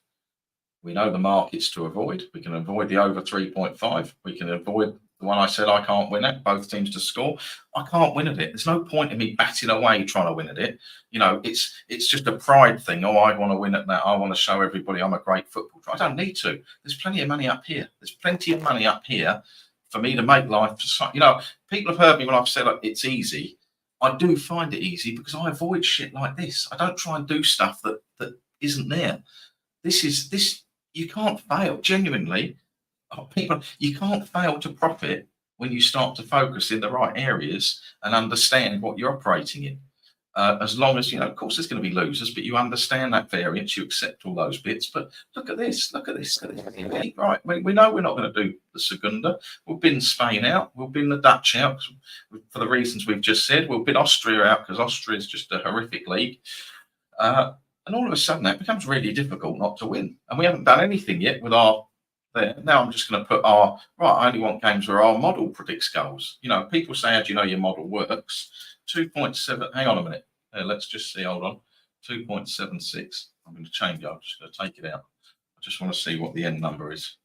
We know the markets to avoid. We can avoid the over 3.5. We can avoid the one I said I can't win at, both teams to score. I can't win at it. There's no point in me batting away trying to win at it. You know, it's just a pride thing. Oh, I want to win at that. I want to show everybody I'm a great football player. I don't need to. There's plenty of money up here. There's plenty of money up here for me to make life. You know, people have heard me when I've said it's easy. I do find it easy because I avoid shit like this. I don't try and do stuff that isn't there. This you can't fail. Genuinely, people, you can't fail to profit when you start to focus in the right areas and understand what you're operating in. As long as, you know, of course there's going to be losers, but you understand that variance, you accept all those bits. But look at this, look at this. Right, we know we're not going to do the Segunda. We'll bin Spain out. We'll bin the Dutch out for the reasons we've just said. We'll bin Austria out because Austria is just a horrific league. And all of a sudden that becomes really difficult not to win. And we haven't done anything yet with our there. Now I'm just going to put I only want games where our model predicts goals. You know, people say, how do you know your model works? 2.7, hang on a minute. Let's just see, hold on. 2.76. I'm going to change it. I'm just going to take it out. I just want to see what the end number is.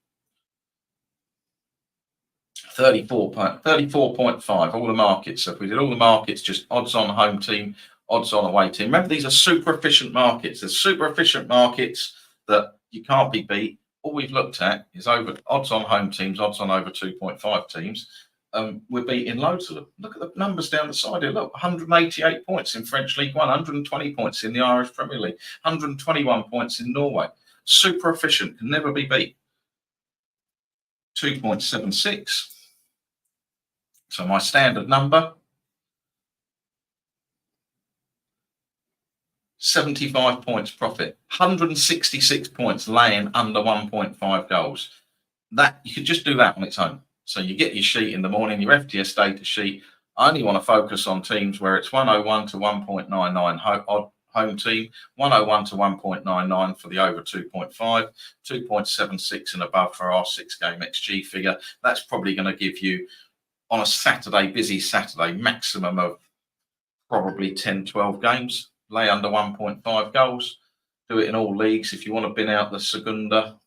34.5, all the markets. So if we did all the markets, just odds on home team, odds on away team. Remember, these are super efficient markets. There's super efficient markets that you can't be beat. All we've looked at is over odds on home teams, odds on over 2.5 teams. We're beating loads of them. Look at the numbers down the side here. Look, 188 points in French League One, 120 points in the Irish Premier League, 121 points in Norway. Super efficient, can never be beat. 2.76. So my standard number, 75 points profit, 166 points laying under 1.5 goals. That you could just do that on its own. So you get your sheet in the morning, your FTS data sheet. I only want to focus on teams where it's 101 to 1.99 home team, 101 to 1.99 for the over 2.5, 2.76 and above for our 6-game XG figure. That's probably going to give you, on a Saturday, busy Saturday, maximum of probably 10, 12 games, lay under 1.5 goals. Do it in all leagues. If you want to bin out the Segunda,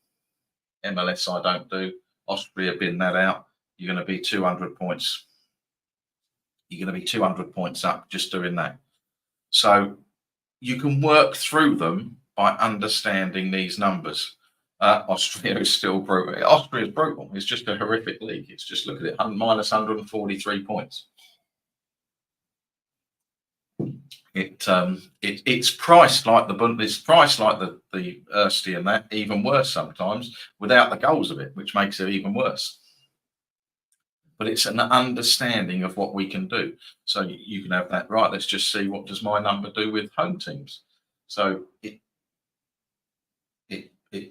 MLS I don't do, Austria bin that out, you're going to be 200 points. You're going to be 200 points up just doing that. So you can work through them by understanding these numbers. Austria is still brutal. Austria is brutal. It's just a horrific league. It's just, look at it, minus 143 points. It's priced like it's priced like the Erste and that, even worse sometimes, without the goals of it, which makes it even worse. But it's an understanding of what we can do. So you can have that, right, let's just see, what does my number do with home teams? So it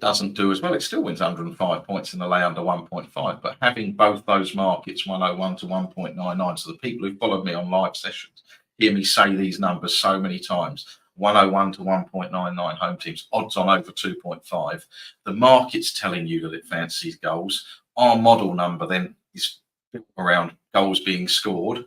doesn't do as well. It still wins 105 points in the lay under 1.5. But having both those markets, 101 to 1.99, so the people who followed me on live sessions hear me say these numbers so many times, 101 to 1.99 home teams, odds on over 2.5. The market's telling you that it fancies goals. Our model number then is built around goals being scored.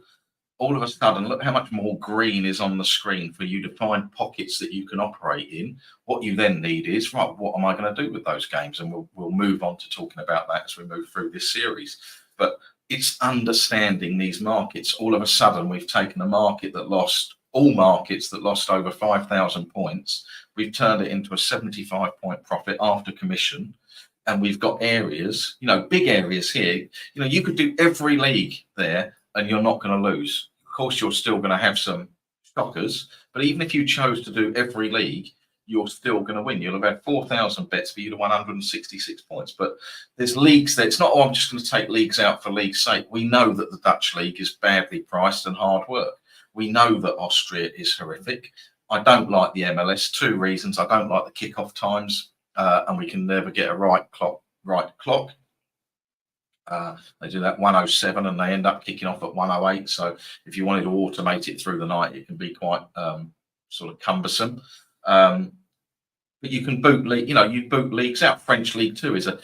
all of a sudden, look how much more green is on the screen for you to find pockets that you can operate in. What you then need is, right, what am I going to do with those games? And we'll move on to talking about that as we move through this series. But it's understanding these markets. All of a sudden, we've taken a market that lost, all markets that lost over 5,000 points. We've turned it into a 75-point profit after commission. And we've got areas, big areas here. You could do every league there and you're not going to lose. Of course, you're still going to have some shockers, but even if you chose to do every league, you're still going to win. You'll have had 4,000 bets for you to 166 points. But there's leagues that it's not, I'm just going to take leagues out for league's sake. We know that the Dutch league is badly priced and hard work. We know that Austria is horrific. I don't like the MLS. 2 reasons. I don't like the kickoff times, and we can never get a right clock. They do that 1:07 and they end up kicking off at 1:08. So if you wanted to automate it through the night, it can be quite sort of cumbersome. But you can boot league, you boot leagues out. French League 2 is a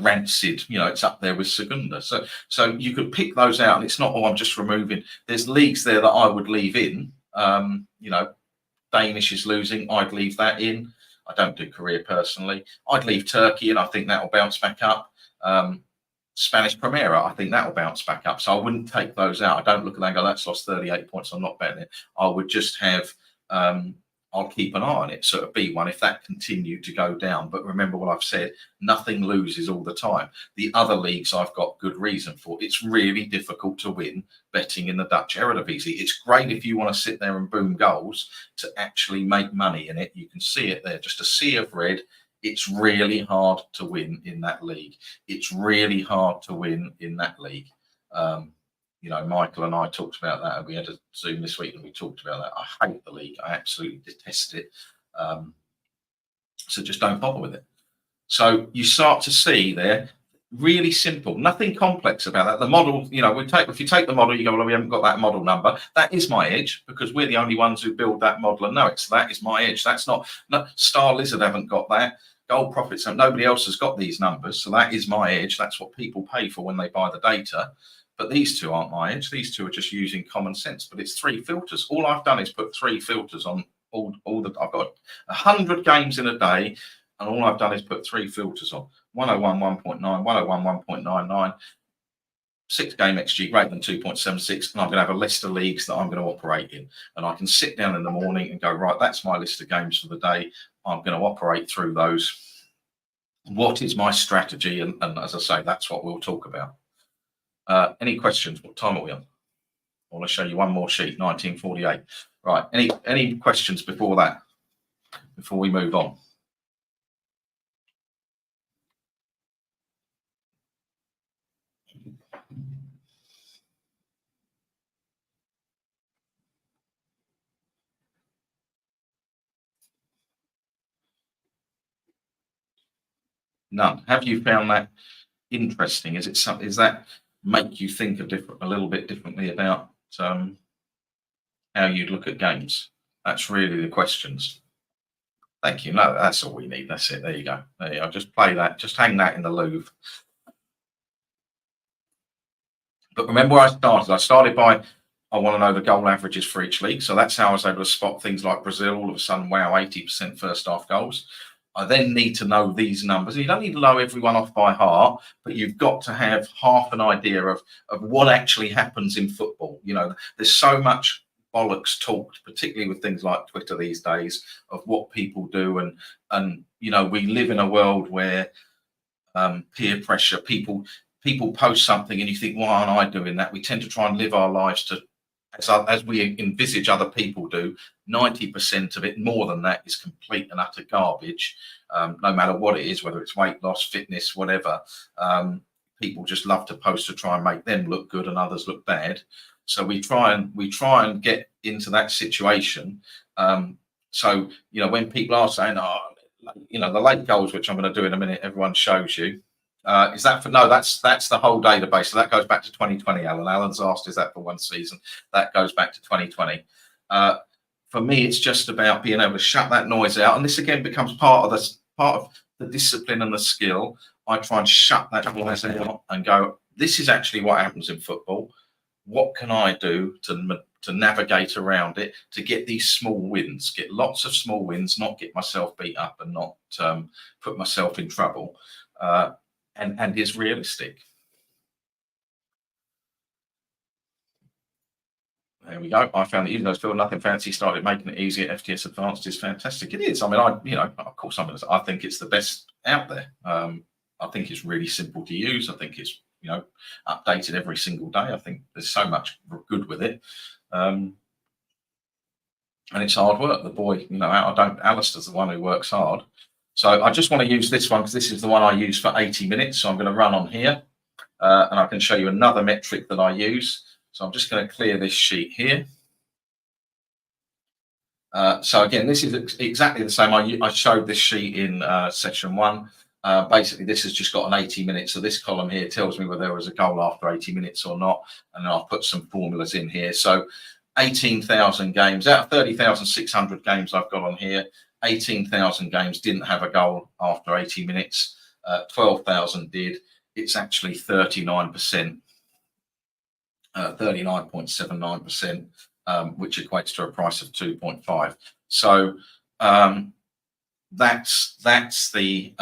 rancid, it's up there with Segunda. So you could pick those out, and it's not, I'm just removing. There's leagues there that I would leave in. Danish is losing, I'd leave that in. I don't do Korea personally. I'd leave Turkey, and I think that will bounce back up. Spanish Primera, I think that will bounce back up. So I wouldn't take those out. I don't look at that and go, that's lost 38 points, I'm not betting it. I would just have, I'll keep an eye on it. So it'll be one if that continued to go down. But remember what I've said, nothing loses all the time. The other leagues I've got good reason for. It's really difficult to win betting in the Dutch Eredivisie. It's great if you want to sit there and boom goals to actually make money in it. You can see it there, just a sea of red. It's really hard to win in that league. It's really hard to win in that league. Michael and I talked about that. We had a Zoom this week and we talked about that. I hate the league. I absolutely detest it. So just don't bother with it. So you start to see there, really simple, nothing complex about that. The model, if you take the model, you go, well, we haven't got that model number. That is my edge because we're the only ones who build that model and know it. So that is my edge. That's not, Star Lizard haven't got that. Gold Profits, nobody else has got these numbers. So that is my edge. That's what people pay for when they buy the data. But these two aren't my edge. These two are just using common sense. But it's 3 filters. All I've done is put 3 filters on all the. I've got 100 games in a day, and all I've done is put 3 filters on: 101, 1.9, 101, 1.99, 6 game XG greater than 2.76, and I'm going to have a list of leagues that I'm going to operate in. And I can sit down in the morning and go, right, that's my list of games for the day. I'm going to operate through those. What is my strategy? And as I say, that's what we'll talk about. Any questions? What time are we on? I want to show you one more sheet, 1948. Right. Any questions before that? Before we move on? None. Have you found that interesting? Is that make you think a little bit differently about how you'd look at games? That's really the questions. Thank you. No, that's all we need. That's it. There you go. There you go. Just play that. Just hang that in the Louvre. But remember where I started? I started by, I want to know the goal averages for each league. So that's how I was able to spot things like Brazil. All of a sudden, wow, 80% first half goals. I then need to know these numbers. You don't need to know everyone off by heart, but you've got to have half an idea of what actually happens in football. There's so much bollocks talked, particularly with things like Twitter these days, of what people do. And we live in a world where peer pressure, people post something and you think, why aren't I doing that? We tend to try and live our lives as we envisage other people do. 90% of it, more than that, is complete and utter garbage. No matter what it is, whether it's weight loss, fitness, whatever, people just love to post to try and make them look good and others look bad. So we try and get into that situation. So when people are saying, the late goals, which I'm going to do in a minute, everyone shows you. Is that for no? That's the whole database. So that goes back to 2020. Alan's asked, is that for one season? That goes back to 2020. For me, it's just about being able to shut that noise out, and this again becomes part of the discipline and the skill. I try and shut that noise out and go, this is actually what happens in football. what can I do to navigate around it, to get these small wins, get lots of small wins, not get myself beat up and not put myself in trouble, and is realistic. There we go. I found that even though it's still nothing fancy, started making it easier. FTS Advanced is fantastic. It is. I mean, of course, I think it's the best out there. I think it's really simple to use. I think it's, updated every single day. I think there's so much good with it. And it's hard work. The boy, Alistair's the one who works hard. So I just want to use this one because this is the one I use for 80 minutes. So I'm going to run on here and I can show you another metric that I use. So I'm just going to clear this sheet here. So again, this is exactly the same. I showed this sheet in session 1. Basically, this has just got an 80 minutes. So this column here tells me whether there was a goal after 80 minutes or not. And then I'll put some formulas in here. So 18,000 games out of 30,600 games I've got on here. 18,000 games didn't have a goal after 80 minutes. 12,000 did. It's actually 39%. 39.79%, which equates to a price of 2.5. So that's the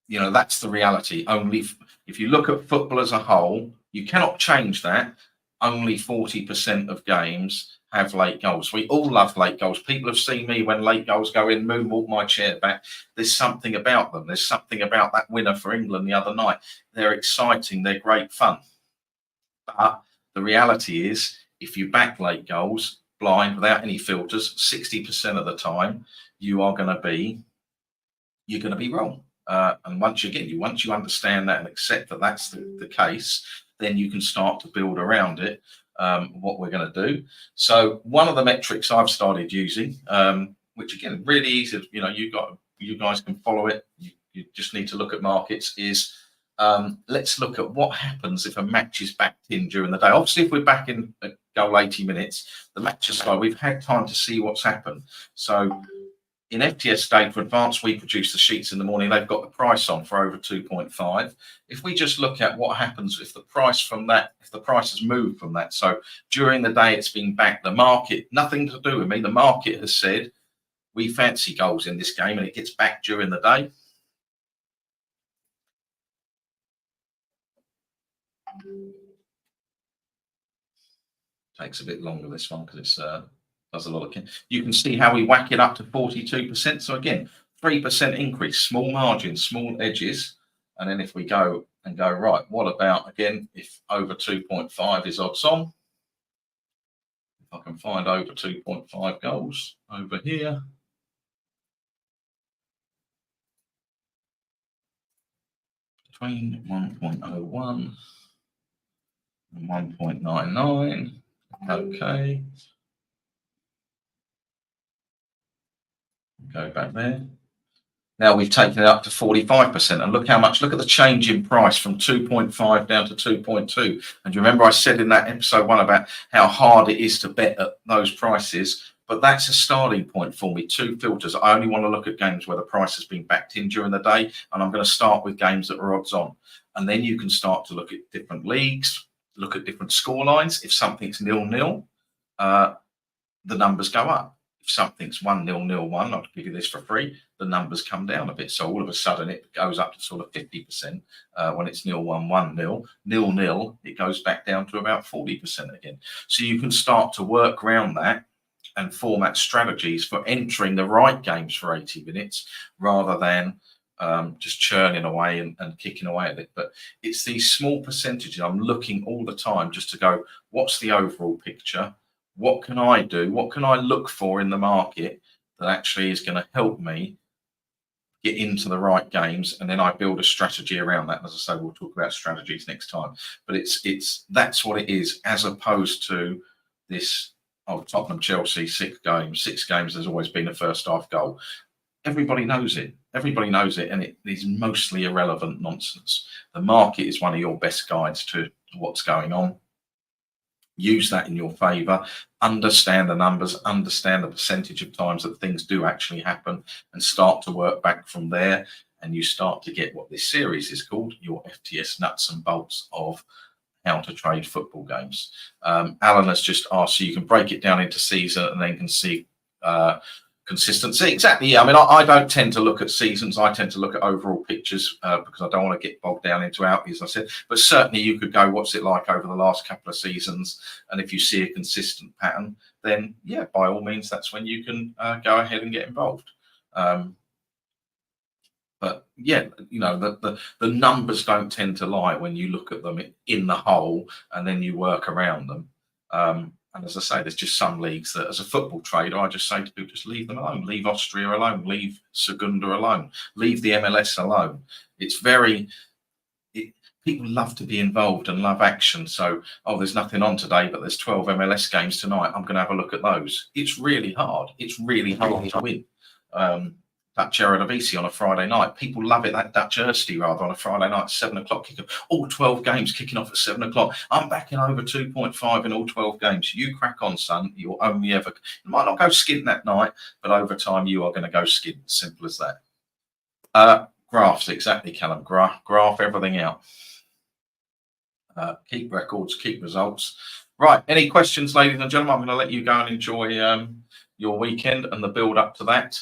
that's the reality. Only if you look at football as a whole, you cannot change that. Only 40% of games have late goals. We all love late goals. People have seen me when late goals go in, moonwalk my chair back. There's something about them. There's something about that winner for England the other night. They're exciting. They're great fun. But the reality is, if you back late goals blind without any filters, 60% of the time you're going to be wrong. And once you understand that and accept that that's the case, then you can start to build around it. What we're going to do. So one of the metrics I've started using, which again really easy, you guys can follow it. You just need to look at markets. Is let's look at what happens if a match is backed in during the day. Obviously, if we're back in a goal 80 minutes, the match is slow. We've had time to see what's happened. So in FTS Data Advanced, we produce the sheets in the morning. They've got the price on for over 2.5. If we just look at what happens if the price has moved from that. So during the day, it's been backed. The market, nothing to do with me. The market has said, we fancy goals in this game, and it gets backed during the day. Takes a bit longer, this one, because it's does a lot of. You can see how we whack it up to 42%. So again, 3% increase, small margins, small edges. And then if we go right, what about again if over 2.5 is odds on? If I can find over 2.5 goals over here. Between 1.01 and 1.99. Okay. Go back there. Now we've taken it up to 45%, and look at the change in price from 2.5 down to 2.2. And you remember I said in that episode 1 about how hard it is to bet at those prices, but that's a starting point for me. 2 filters. I only want to look at games where the price has been backed in during the day, and I'm going to start with games that are odds on. And then you can start to look at different leagues, look at different score lines. If something's 0-0, the numbers go up. If something's 1-0, 0-1, I'll give you this for free, the numbers come down a bit. So all of a sudden it goes up to sort of 50% when it's 0-1, 1-0. 0-0, it goes back down to about 40% again. So you can start to work around that and format strategies for entering the right games for 80 minutes rather than just churning away and kicking away at it. But it's these small percentages. I'm looking all the time just to go, what's the overall picture? What can I do? What can I look for in the market that actually is going to help me get into the right games? And then I build a strategy around that. And as I say, we'll talk about strategies next time. But that's what it is, as opposed to this, Tottenham Chelsea 6 games. There's always been a first half goal. Everybody knows it. Everybody knows it, and it is mostly irrelevant nonsense. The market is one of your best guides to what's going on. Use that in your favor, understand the numbers, understand the percentage of times that things do actually happen, and start to work back from there. And you start to get what this series is called, your FTS nuts and bolts of how to trade football games. Alan has just asked, so you can break it down into season and then can see consistency. Exactly. Yeah. I mean, I don't tend to look at seasons. I tend to look at overall pictures because I don't want to get bogged down into outliers, as I said. But certainly you could go, what's it like over the last couple of seasons? And if you see a consistent pattern, then yeah, by all means, that's when you can go ahead and get involved. But yeah, you know, the numbers don't tend to lie when you look at them in the whole and then you work around them. And as I say, there's just some leagues that, as a football trader, I just say to people, just leave them alone. Leave Austria alone. Leave Segunda alone. Leave the MLS alone. It's people love to be involved and love action. So, oh, there's nothing on today, but there's 12 MLS games tonight. I'm going to have a look at those. It's really hard. It's really hard to win. Dutch Eredivisie on a Friday night. People love it. That Dutch Erste rather on a Friday night, 7 o'clock kickoff. All 12 games kicking off at 7 o'clock. I'm backing over 2.5 in all 12 games. You crack on, son. You'll only ever. You might not go skint that night, but over time you are going to go skint. Simple as that. Graphs, exactly, Callum. Graph everything out. Keep records, keep results. Right. Any questions, ladies and gentlemen? I'm going to let you go and enjoy your weekend and the build up to that.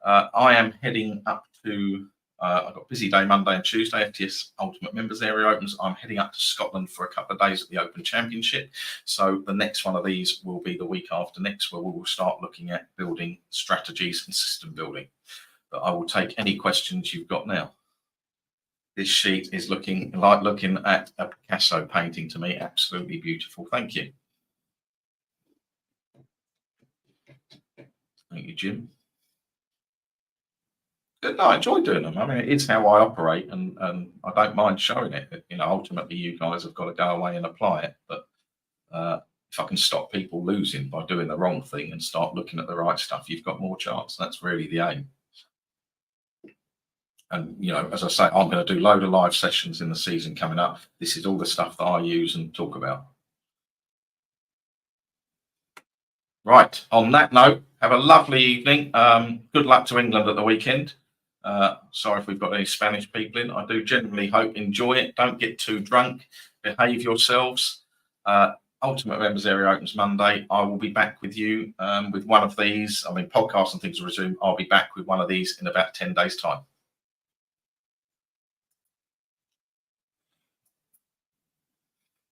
I am heading up to, I've got a busy day Monday and Tuesday, FTS Ultimate Members Area opens. I'm heading up to Scotland for a couple of days at the Open Championship. So the next one of these will be the week after next, where we will start looking at building strategies and system building. But I will take any questions you've got now. This sheet is looking like looking at a Picasso painting to me. Absolutely beautiful. Thank you. Thank you, Jim. Good. No, I enjoy doing them. I mean, it is how I operate, and I don't mind showing it. You know, ultimately, you guys have got to go away and apply it. But if I can stop people losing by doing the wrong thing and start looking at the right stuff, you've got more chance. That's really the aim. And, you know, as I say, I'm going to do a load of live sessions in the season coming up. This is all the stuff that I use and talk about. Right. On that note, have a lovely evening. Good luck to England at the weekend. Sorry if we've got any Spanish people in. I do genuinely hope enjoy it. Don't get too drunk. Behave yourselves. Ultimate Members Area opens Monday. I will be back with you with one of these. I mean, podcasts and things will resume. I'll be back with one of these in about 10 days' time.